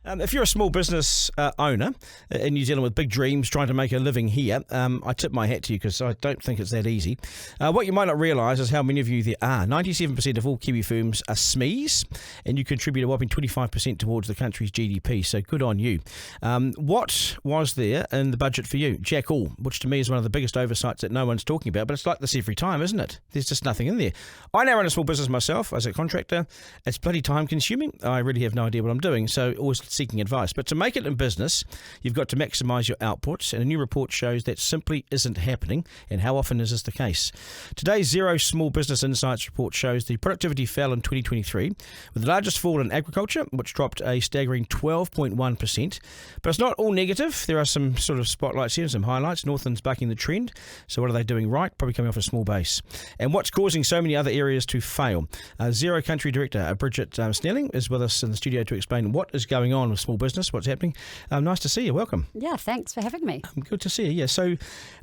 If you're a small business owner in New Zealand with big dreams trying to make a living here, I tip my hat to you because I don't think it's that easy. What you might not realise is how many of you there are. 97% of all Kiwi firms are SMEs, and you contribute a whopping 25% towards the country's GDP, so good on you. What was there in the budget for you? Jack all, which to me is one of the biggest oversights that no one's talking about, but it's like this every time, isn't it? There's just nothing in there. I now run a small business myself as a contractor. It's bloody time consuming. I really have no idea what I'm doing, so always seeking advice. But to make it in business, you've got to maximise your outputs, and a new report shows that simply isn't happening. And how often is this the case? Today's Xero Small Business Insights report shows the productivity fell in 2023, with the largest fall in agriculture, which dropped a staggering 12.1%. But it's not all negative. There are some sort of spotlights here and some highlights. Northland's bucking the trend. So what are they doing right? Probably coming off a small base. And what's causing so many other areas to fail? Xero Country Director Bridget Snelling is with us in the studio to explain what is going on with small business, what's happening. Nice to see you. Welcome. Yeah, thanks for having me. Good to see you. Yeah. So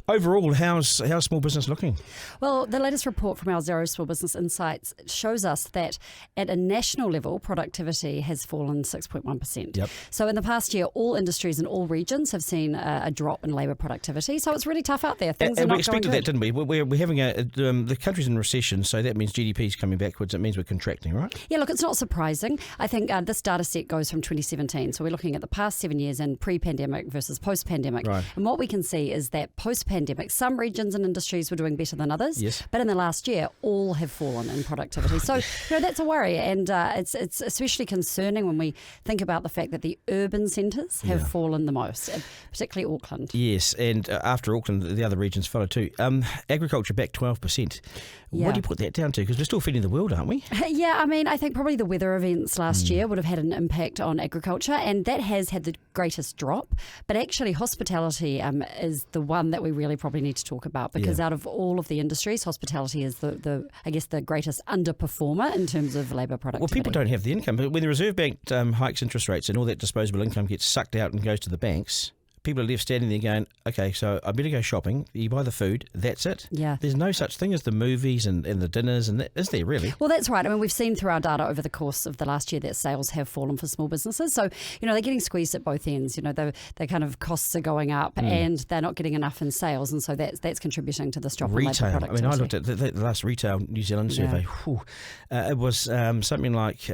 overall, how's small business looking? Well, the latest report from our Xero Small Business Insights shows us that at a national level, productivity has fallen 6.1%. Yep. So in the past year, all industries and all regions have seen a drop in labour productivity. So it's really tough out there. Things are not we expected going that, didn't we? We're having the country's in recession, so that means GDP is coming backwards. It means we're contracting, right? Yeah, look, it's not surprising. I think this data set goes from 2017. So we're looking at the past 7 years and pre-pandemic versus post-pandemic. Right. And what we can see is that post-pandemic, some regions and industries were doing better than others. Yes. But in the last year, all have fallen in productivity. So, that's a worry. And it's especially concerning when we think about the fact that the urban centres have fallen the most, particularly Auckland. Yes, and after Auckland, the other regions follow too. Agriculture back 12%. Yeah. What do you put that down to? Because we're still feeding the world, aren't we? Yeah, I mean, I think probably the weather events last year would have had an impact on agriculture, and that has had the greatest drop. But actually, hospitality is the one that we really probably need to talk about, because out of all of the industries, hospitality is the greatest underperformer in terms of labour productivity. Well, people don't have the income. But when the Reserve Bank hikes interest rates and all that disposable income gets sucked out and goes to the banks, people are left standing there going, okay, so I better go shopping. You buy the food, that's it. Yeah. There's no such thing as the movies and the dinners, and that, is there really? Well, that's right. I mean, we've seen through our data over the course of the last year that sales have fallen for small businesses. So, they're getting squeezed at both ends. The kind of costs are going up and they're not getting enough in sales. And so that's contributing to this drop in labour productivity. I mean, I looked at the last Retail New Zealand survey. It was something like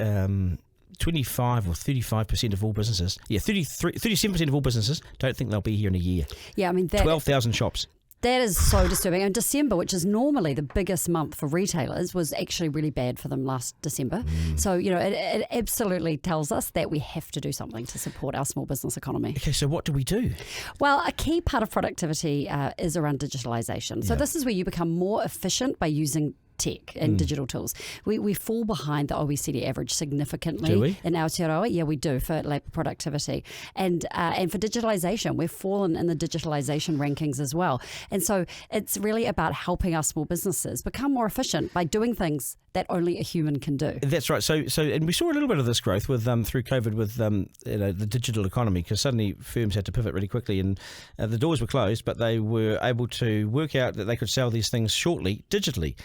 25 or 35% of all businesses, 37% of all businesses don't think they'll be here in a year. Yeah, I mean, 12,000 shops. That is so disturbing. And December, which is normally the biggest month for retailers, was actually really bad for them last December. So, it absolutely tells us that we have to do something to support our small business economy. Okay, so what do we do? Well, a key part of productivity is around digitalisation. So this is where you become more efficient by using tech and digital tools. We fall behind the OECD average significantly. Do we? In Aotearoa. Yeah, we do, for labour productivity. And for digitalisation, we've fallen in the digitalisation rankings as well. And so it's really about helping our small businesses become more efficient by doing things that only a human can do. That's right. So and we saw a little bit of this growth with through COVID with the digital economy, because suddenly firms had to pivot really quickly, and the doors were closed, but they were able to work out that they could sell these things shortly digitally.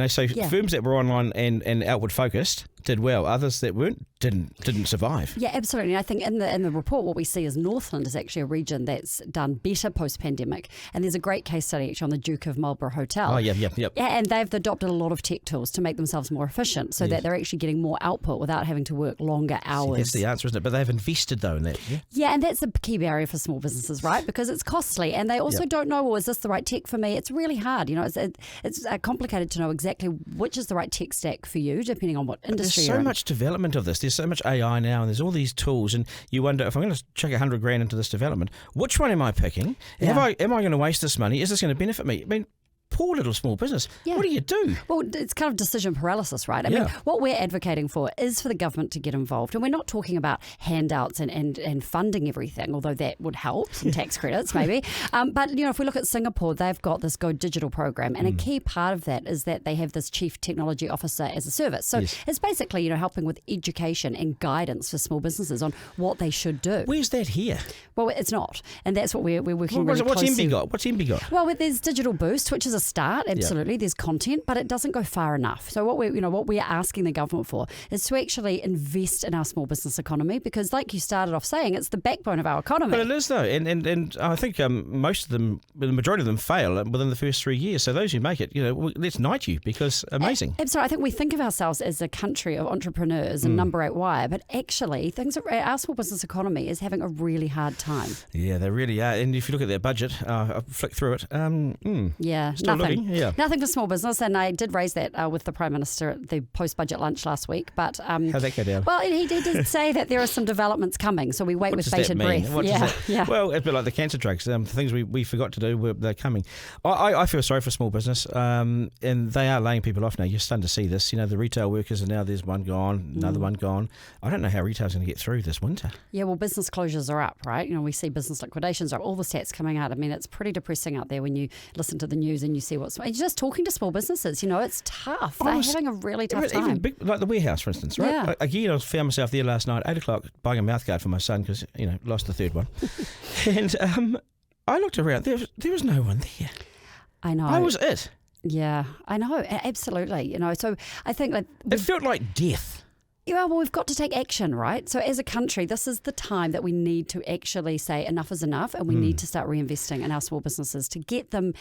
Firms that were online and outward focused did well. Others that weren't didn't survive. Yeah, absolutely. And I think in the report, what we see is Northland is actually a region that's done better post-pandemic. And there's a great case study actually on the Duke of Marlborough Hotel. Oh, yeah. Yeah, and they've adopted a lot of tech tools to make themselves more efficient, so that they're actually getting more output without having to work longer hours. That's the answer, isn't it? But they've invested, though, in that. Yeah, and that's a key barrier for small businesses, right? Because it's costly, and they also don't know, well, is this the right tech for me? It's really hard. It's complicated to know exactly which is the right tech stack for you, depending on what industry you're in. There's so much development of this. There's so much AI now, and there's all these tools, and you wonder, if I'm going to chuck $100,000 into this development, which one am I picking? Am I going to waste this money? Is this going to benefit me? I mean, poor little small business. Yeah. What do you do? Well, it's kind of decision paralysis, right? I mean, what we're advocating for is for the government to get involved. And we're not talking about handouts and funding everything, although that would help, some tax credits maybe. But, if we look at Singapore, they've got this Go Digital program. And a key part of that is that they have this Chief Technology Officer as a service. So it's basically, helping with education and guidance for small businesses on what they should do. Where's that here? Well, it's not. And that's what we're working really What's closely. MB got? What's MB got? Well, there's Digital Boost, which is a start, absolutely. There's content, but it doesn't go far enough. So what we're asking the government for is to actually invest in our small business economy, because like you started off saying, it's the backbone of our economy. But it is though, and I think most of them, the majority of them fail within the first 3 years. So those who make it, let's knight you, because amazing. Absolutely. I think we think of ourselves as a country of entrepreneurs and number 8 wire, but actually our small business economy is having a really hard time. Yeah, they really are. And if you look at their budget, I flick through it. Nothing. Yeah. Nothing for small business. And I did raise that with the Prime Minister at the post-budget lunch last week. But how'd that go down? Well, he did say that there are some developments coming, so we wait with bated breath. What does that mean? Well, it's a bit like the cancer drugs. Things we forgot to do, they're coming. I feel sorry for small business, and they are laying people off now. You're starting to see this. The retail workers are now, there's one gone, another one gone. I don't know how retail's going to get through this winter. Yeah, well, business closures are up, right? We see business liquidations are all the stats coming out. I mean, it's pretty depressing out there when you listen to the news and you see what's just talking to small businesses. It's tough. They're having a really tough time. Even big, like the warehouse, for instance, right? Yeah. Again, I found myself there last night, 8 o'clock, buying a mouthguard for my son because lost the third one, and I looked around. There was no one there. I know. I was it. Yeah, I know. Absolutely. So I think it felt like death. Yeah, well, we've got to take action, right? So as a country, this is the time that we need to actually say enough is enough, and we need to start reinvesting in our small businesses to get them,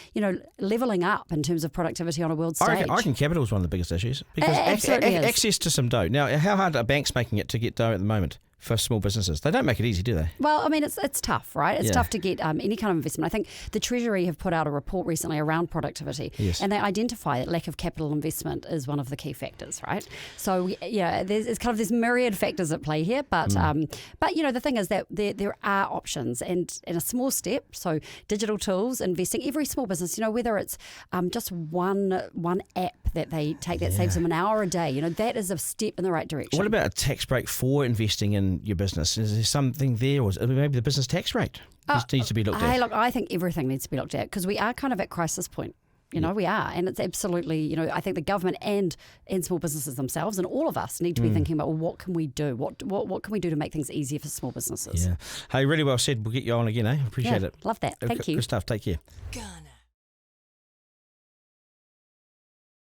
levelling up in terms of productivity on a world stage. I reckon capital is one of the biggest issues, because absolutely access to some dough. Now, how hard are banks making it to get dough at the moment for small businesses? They don't make it easy, do they? Well, I mean, it's tough, right? It's tough to get any kind of investment. I think the Treasury have put out a report recently around productivity, and they identify that lack of capital investment is one of the key factors, right? So, there's kind of this myriad factors at play here, but the thing is that there are options, and in a small step, so digital tools, investing, every small business, whether it's just one app that they take that saves them an hour a day, that is a step in the right direction. What about a tax break for investing in your business? Is there something there, or maybe the business tax rate needs to be looked at? I think everything needs to be looked at, because we are kind of at crisis point. We are, and it's absolutely, I think the government and small businesses themselves and all of us need to be thinking about, well, what can we do? What can we do to make things easier for small businesses? Yeah. Hey, really well said. We'll get you on again, eh? Appreciate it. Love that. Thank you. Good stuff. Take care. Garner.